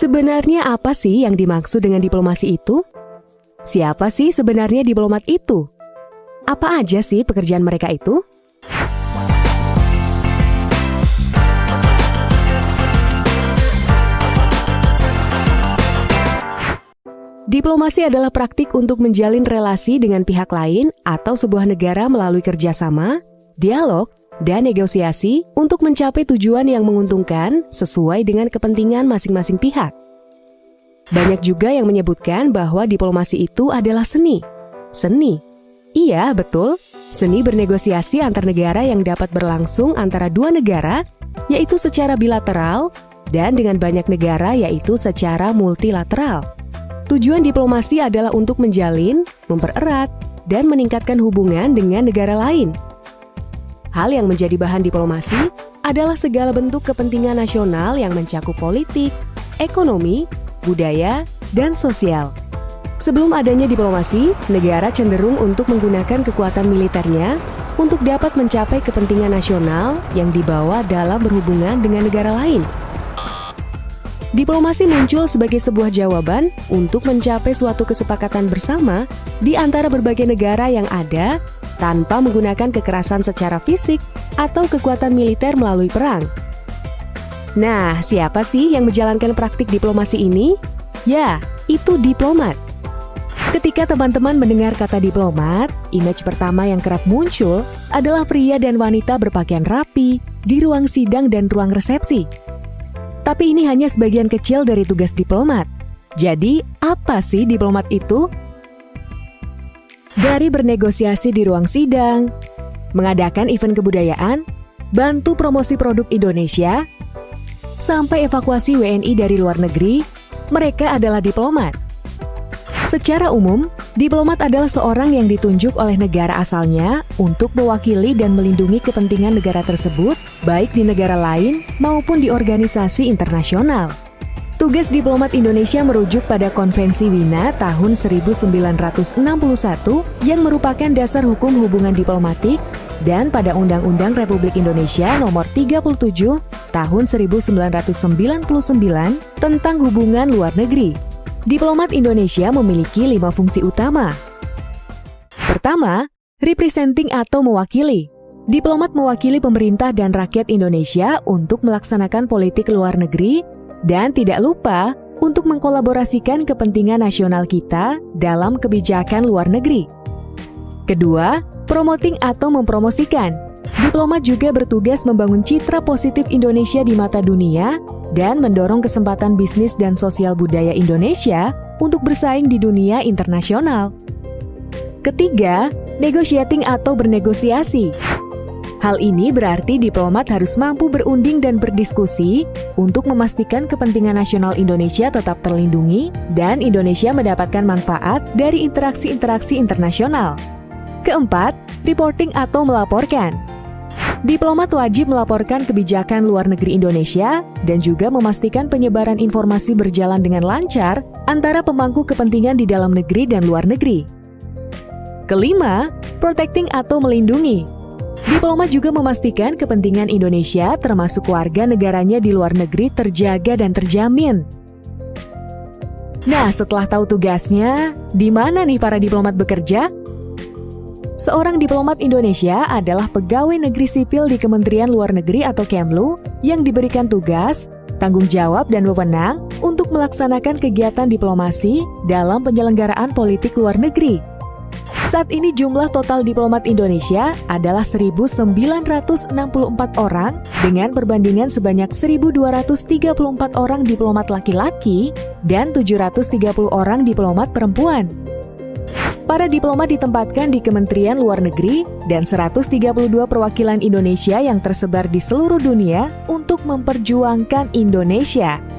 Sebenarnya apa sih yang dimaksud dengan diplomasi itu? Siapa sih sebenarnya diplomat itu? Apa aja sih pekerjaan mereka itu? Diplomasi adalah praktik untuk menjalin relasi dengan pihak lain atau sebuah negara melalui kerjasama, dialog, dan negosiasi untuk mencapai tujuan yang menguntungkan sesuai dengan kepentingan masing-masing pihak. Banyak juga yang menyebutkan bahwa diplomasi itu adalah seni. Seni? Iya, betul. Seni bernegosiasi antar negara yang dapat berlangsung antara dua negara, yaitu secara bilateral, dan dengan banyak negara, yaitu secara multilateral. Tujuan diplomasi adalah untuk menjalin, mempererat, dan meningkatkan hubungan dengan negara lain. Hal yang menjadi bahan diplomasi adalah segala bentuk kepentingan nasional yang mencakup politik, ekonomi, budaya, dan sosial. Sebelum adanya diplomasi, negara cenderung untuk menggunakan kekuatan militernya untuk dapat mencapai kepentingan nasional yang dibawa dalam berhubungan dengan negara lain. Diplomasi muncul sebagai sebuah jawaban untuk mencapai suatu kesepakatan bersama di antara berbagai negara yang ada tanpa menggunakan kekerasan secara fisik atau kekuatan militer melalui perang. Nah, siapa sih yang menjalankan praktik diplomasi ini? Ya, itu diplomat. Ketika teman-teman mendengar kata diplomat, image pertama yang kerap muncul adalah pria dan wanita berpakaian rapi di ruang sidang dan ruang resepsi. Tapi ini hanya sebagian kecil dari tugas diplomat. Jadi, apa sih diplomat itu? Dari bernegosiasi di ruang sidang, mengadakan event kebudayaan, bantu promosi produk Indonesia, sampai evakuasi WNI dari luar negeri, mereka adalah diplomat. Secara umum, diplomat adalah seorang yang ditunjuk oleh negara asalnya untuk mewakili dan melindungi kepentingan negara tersebut, baik di negara lain maupun di organisasi internasional. Tugas diplomat Indonesia merujuk pada Konvensi Wina tahun 1961 yang merupakan dasar hukum hubungan diplomatik dan pada Undang-Undang Republik Indonesia Nomor 37 tahun 1999 tentang hubungan luar negeri. Diplomat Indonesia memiliki 5 fungsi utama. Pertama, representing atau mewakili. Diplomat mewakili pemerintah dan rakyat Indonesia untuk melaksanakan politik luar negeri dan tidak lupa untuk mengkolaborasikan kepentingan nasional kita dalam kebijakan luar negeri. Kedua, promoting atau mempromosikan. Diplomat juga bertugas membangun citra positif Indonesia di mata dunia dan mendorong kesempatan bisnis dan sosial budaya Indonesia untuk bersaing di dunia internasional. Ketiga, negotiating atau bernegosiasi. Hal ini berarti diplomat harus mampu berunding dan berdiskusi untuk memastikan kepentingan nasional Indonesia tetap terlindungi dan Indonesia mendapatkan manfaat dari interaksi-interaksi internasional. Keempat, reporting atau melaporkan. Diplomat wajib melaporkan kebijakan luar negeri Indonesia dan juga memastikan penyebaran informasi berjalan dengan lancar antara pemangku kepentingan di dalam negeri dan luar negeri. Kelima, protecting atau melindungi. Diplomat juga memastikan kepentingan Indonesia termasuk warga negaranya di luar negeri terjaga dan terjamin. Nah, setelah tahu tugasnya, di mana nih para diplomat bekerja? Seorang diplomat Indonesia adalah pegawai negeri sipil di Kementerian Luar Negeri atau Kemlu yang diberikan tugas, tanggung jawab, dan wewenang untuk melaksanakan kegiatan diplomasi dalam penyelenggaraan politik luar negeri. Saat ini jumlah total diplomat Indonesia adalah 1.964 orang dengan perbandingan sebanyak 1.234 orang diplomat laki-laki dan 730 orang diplomat perempuan. Para diplomat ditempatkan di Kementerian Luar Negeri dan 132 perwakilan Indonesia yang tersebar di seluruh dunia untuk memperjuangkan Indonesia.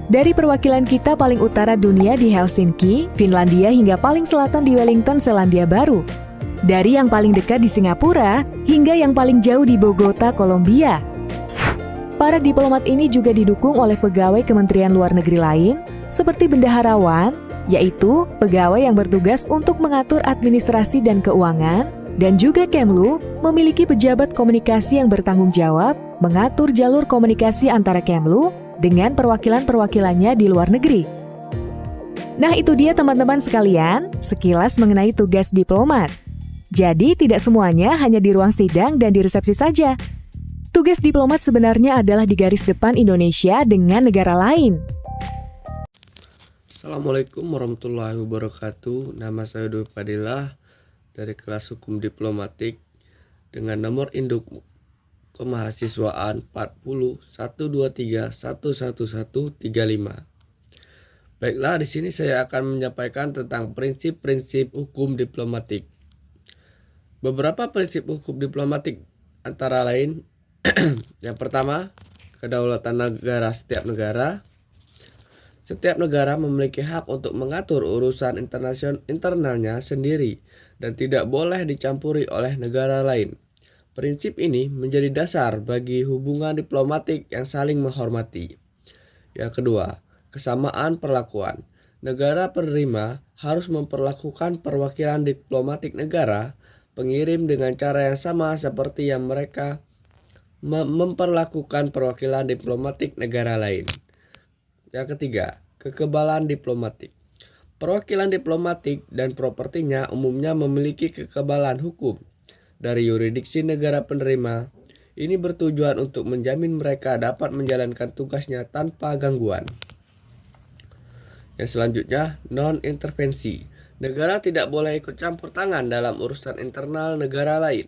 Dari perwakilan kita paling utara dunia di Helsinki, Finlandia hingga paling selatan di Wellington, Selandia Baru. Dari yang paling dekat di Singapura hingga yang paling jauh di Bogota, Kolombia. Para diplomat ini juga didukung oleh pegawai Kementerian Luar Negeri lain seperti bendaharawan, yaitu pegawai yang bertugas untuk mengatur administrasi dan keuangan, dan juga Kemlu memiliki pejabat komunikasi yang bertanggung jawab mengatur jalur komunikasi antara Kemlu dengan perwakilan-perwakilannya di luar negeri. Nah, itu dia teman-teman sekalian, sekilas mengenai tugas diplomat. Jadi, tidak semuanya hanya di ruang sidang dan di resepsi saja. Tugas diplomat sebenarnya adalah di garis depan Indonesia dengan negara lain. Assalamualaikum warahmatullahi wabarakatuh. Nama saya Dwi Fadilah dari kelas Hukum Diplomatik dengan nomor induk kemahasiswaan 4012311135. Baiklah, di sini saya akan menyampaikan tentang prinsip-prinsip hukum diplomatik. Beberapa prinsip hukum diplomatik antara lain yang pertama, kedaulatan negara setiap negara. Setiap negara memiliki hak untuk mengatur urusan internalnya sendiri dan tidak boleh dicampuri oleh negara lain. Prinsip ini menjadi dasar bagi hubungan diplomatik yang saling menghormati. Yang kedua, kesamaan perlakuan. Negara penerima harus memperlakukan perwakilan diplomatik negara pengirim dengan cara yang sama seperti yang mereka memperlakukan perwakilan diplomatik negara lain. Yang ketiga, kekebalan diplomatik. Perwakilan diplomatik dan propertinya umumnya memiliki kekebalan hukum dari yurisdiksi negara penerima. Ini bertujuan untuk menjamin mereka dapat menjalankan tugasnya tanpa gangguan. Yang selanjutnya, non-intervensi. Negara tidak boleh ikut campur tangan dalam urusan internal negara lain.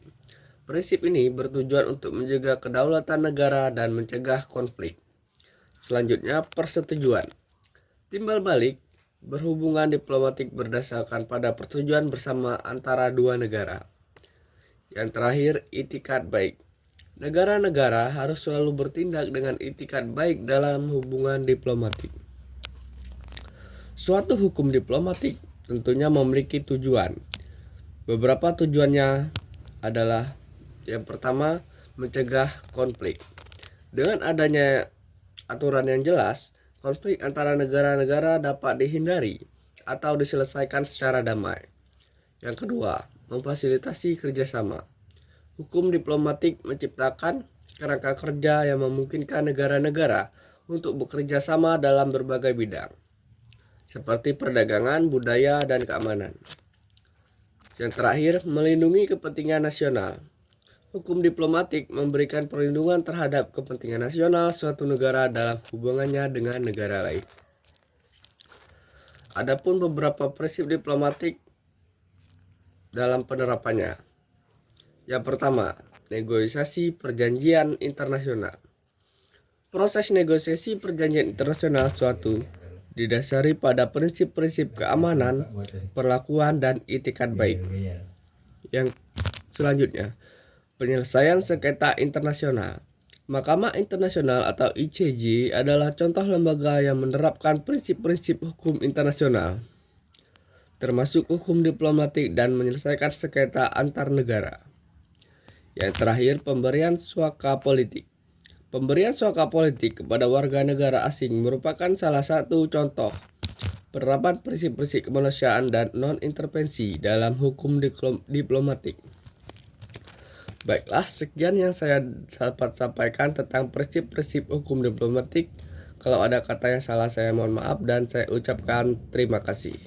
Prinsip ini bertujuan untuk menjaga kedaulatan negara dan mencegah konflik. Selanjutnya, persetujuan. Timbal balik, berhubungan diplomatik berdasarkan pada persetujuan bersama antara dua negara. Yang terakhir, itikat baik. Negara-negara harus selalu bertindak dengan itikat baik dalam hubungan diplomatik. Suatu hukum diplomatik tentunya memiliki tujuan. Beberapa tujuannya adalah yang pertama, mencegah konflik. Dengan adanya aturan yang jelas, konflik antara negara-negara dapat dihindari atau diselesaikan secara damai. Yang kedua, memfasilitasi kerjasama. Hukum diplomatik menciptakan kerangka kerja yang memungkinkan negara-negara untuk bekerja sama dalam berbagai bidang, seperti perdagangan, budaya, dan keamanan. Yang terakhir, melindungi kepentingan nasional. Hukum diplomatik memberikan perlindungan terhadap kepentingan nasional suatu negara dalam hubungannya dengan negara lain. Adapun beberapa prinsip diplomatik dalam penerapannya. Yang pertama, negosiasi perjanjian internasional. Proses negosiasi perjanjian internasional suatu didasari pada prinsip-prinsip keamanan, perlakuan, dan itikat baik. Yang selanjutnya, penyelesaian sengketa internasional. Mahkamah Internasional atau ICJ adalah contoh lembaga yang menerapkan prinsip-prinsip hukum internasional, termasuk hukum diplomatik dan menyelesaikan sengketa antar negara. Yang terakhir, pemberian suaka politik. Pemberian suaka politik kepada warga negara asing merupakan salah satu contoh penerapan prinsip-prinsip kemanusiaan dan non-intervensi dalam hukum diplomatik. Baiklah, sekian yang saya dapat sampaikan tentang prinsip-prinsip hukum diplomatik. Kalau ada kata yang salah, saya mohon maaf dan saya ucapkan terima kasih.